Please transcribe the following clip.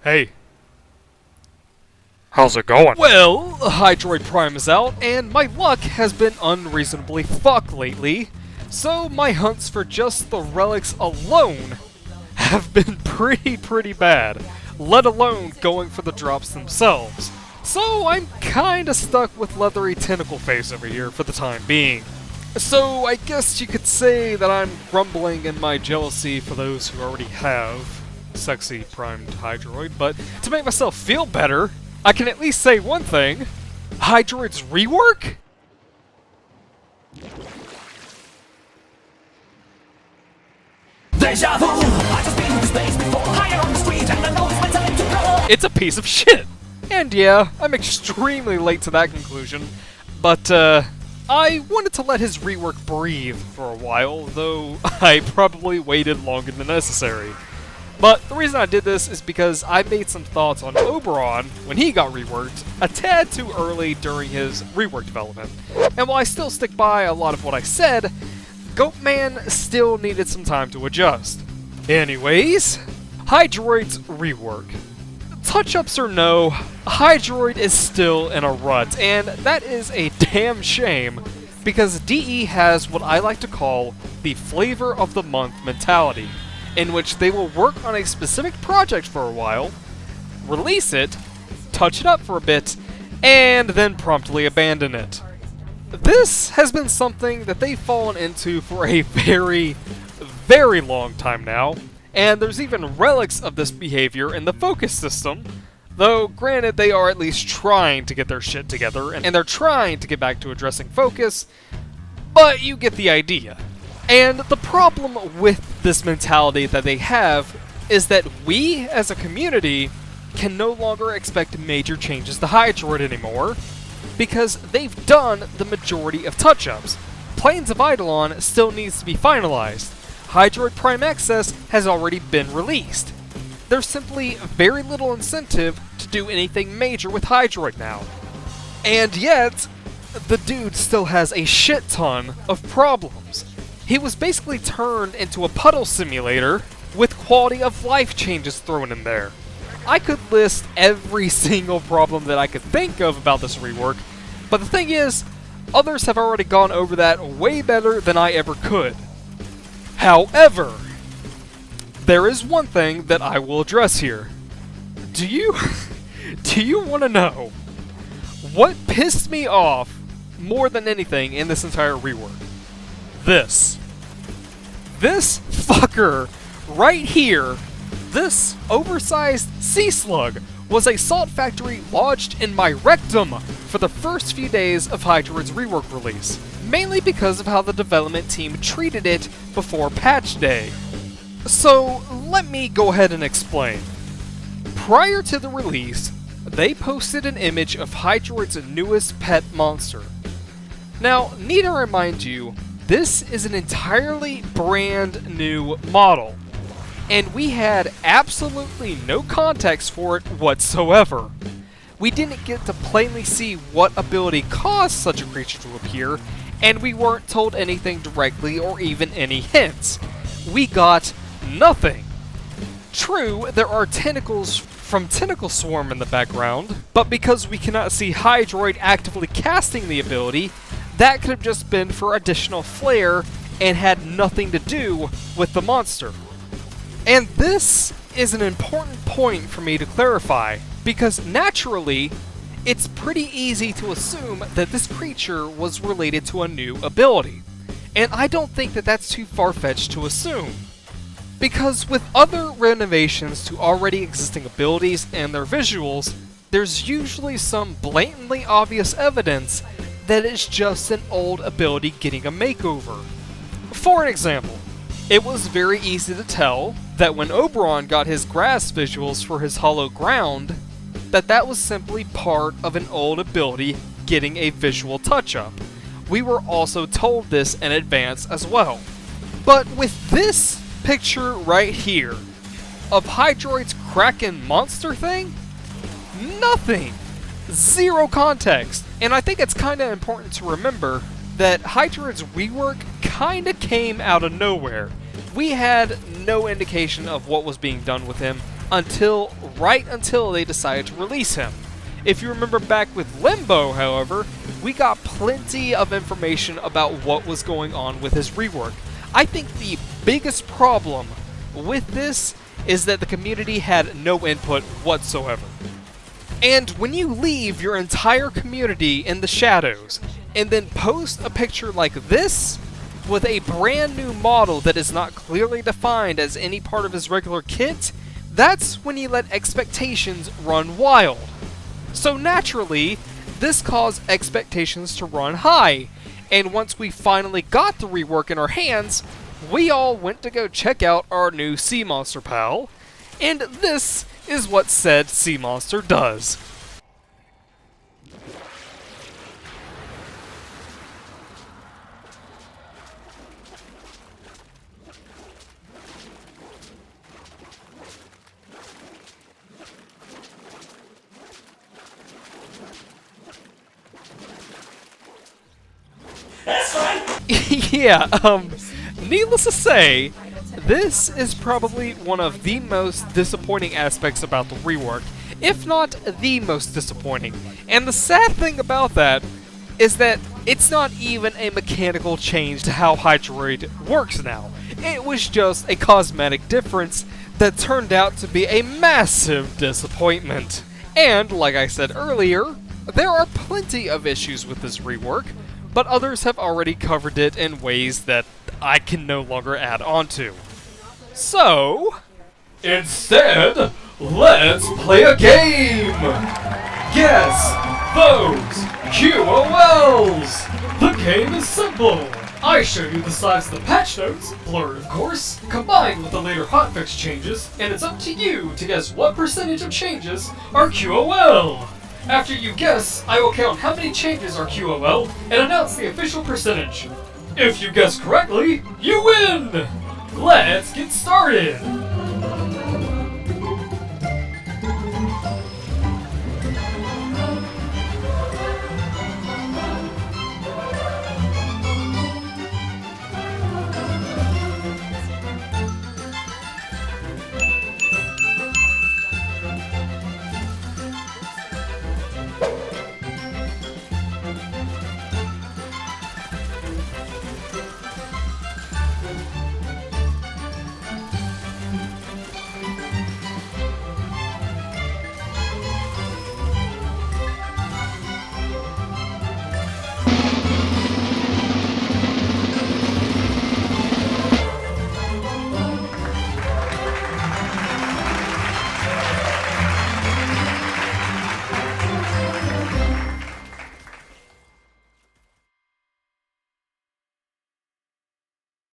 Hey. How's it going? Well, Hydroid Prime is out, and my luck has been unreasonably fucked lately, so my hunts for just the relics alone have been pretty bad, let alone going for the drops themselves. So I'm kinda stuck with leathery tentacle face over here for the time being. So I guess you could say that I'm grumbling in my jealousy for those who already have sexy primed Hydroid, but to make myself feel better, I can at least say one thing. Hydroid's Rework? Deja vu. I just been to space before. Higher on the street, and I know it's my time to go. It's a piece of shit! And yeah, I'm extremely late to that conclusion, but I wanted to let his rework breathe for a while, though I probably waited longer than necessary. But the reason I did this is because I made some thoughts on Oberon when he got reworked a tad too early during his rework development. And while I still stick by a lot of what I said, Goatman still needed some time to adjust. Anyways, Hydroid's rework. Touch-ups or no, Hydroid is still in a rut, and that is a damn shame, because DE has what I like to call the flavor of the month mentality, in which they will work on a specific project for a while, release it, touch it up for a bit, and then promptly abandon it. This has been something that they've fallen into for a very long time now, and there's even relics of this behavior in the Focus system, though granted they are at least trying to get their shit together, and they're trying to get back to addressing Focus, but you get the idea. And the problem with this mentality that they have is that we, as a community, can no longer expect major changes to Hydroid anymore, because they've done the majority of touch-ups. Plains of Eidolon still needs to be finalized. Hydroid Prime Access has already been released. There's simply very little incentive to do anything major with Hydroid now. And yet, the dude still has a shit ton of problems. He was basically turned into a puddle simulator with quality of life changes thrown in there. I could list every single problem that I could think of about this rework, but the thing is, others have already gone over that way better than I ever could. However, there is one thing that I will address here. Do you want to know what pissed me off more than anything in this entire rework? This fucker right here, this oversized sea slug, was a salt factory lodged in my rectum for the first few days of Hydroid's rework release, mainly because of how the development team treated it before patch day. So let me go ahead and explain. Prior to the release, they posted an image of Hydroid's newest pet monster. Now, need to remind you, this is an entirely brand new model, and we had absolutely no context for it whatsoever. We didn't get to plainly see what ability caused such a creature to appear, and we weren't told anything directly or even any hints. We got nothing. True, there are tentacles from Tentacle Swarm in the background, but because we cannot see Hydroid actively casting the ability, that could have just been for additional flair and had nothing to do with the monster. And this is an important point for me to clarify, because naturally, it's pretty easy to assume that this creature was related to a new ability. And I don't think that that's too far-fetched to assume. Because with other renovations to already existing abilities and their visuals, there's usually some blatantly obvious evidence that it's just an old ability getting a makeover. For an example, it was very easy to tell that when Oberon got his grass visuals for his hollow ground, that was simply part of an old ability getting a visual touch-up. We were also told this in advance as well. But with this picture right here of Hydroid's Kraken monster thing, nothing! Zero context. And I think it's kinda important to remember that Hydroid's rework kinda came out of nowhere. We had no indication of what was being done with him right until they decided to release him. If you remember back with Limbo, however, we got plenty of information about what was going on with his rework. I think the biggest problem with this is that the community had no input whatsoever. And when you leave your entire community in the shadows, and then post a picture like this, with a brand new model that is not clearly defined as any part of his regular kit, that's when you let expectations run wild. So naturally, this caused expectations to run high, and once we finally got the rework in our hands, we all went to go check out our new sea monster pal, and this is what said sea monster does. That's right! Yeah, needless to say, this is probably one of the most disappointing aspects about the rework, if not the most disappointing. And the sad thing about that is that it's not even a mechanical change to how Hydroid works now. It was just a cosmetic difference that turned out to be a massive disappointment. And, like I said earlier, there are plenty of issues with this rework, but others have already covered it in ways that I can no longer add on to. So, instead, let's play a game! Guess those QOLs! The game is simple. I show you the size of the patch notes, blurred of course, combined with the later hotfix changes, and it's up to you to guess what percentage of changes are QOL. After you guess, I will count how many changes are QOL and announce the official percentage. If you guess correctly, you win! Let's get started!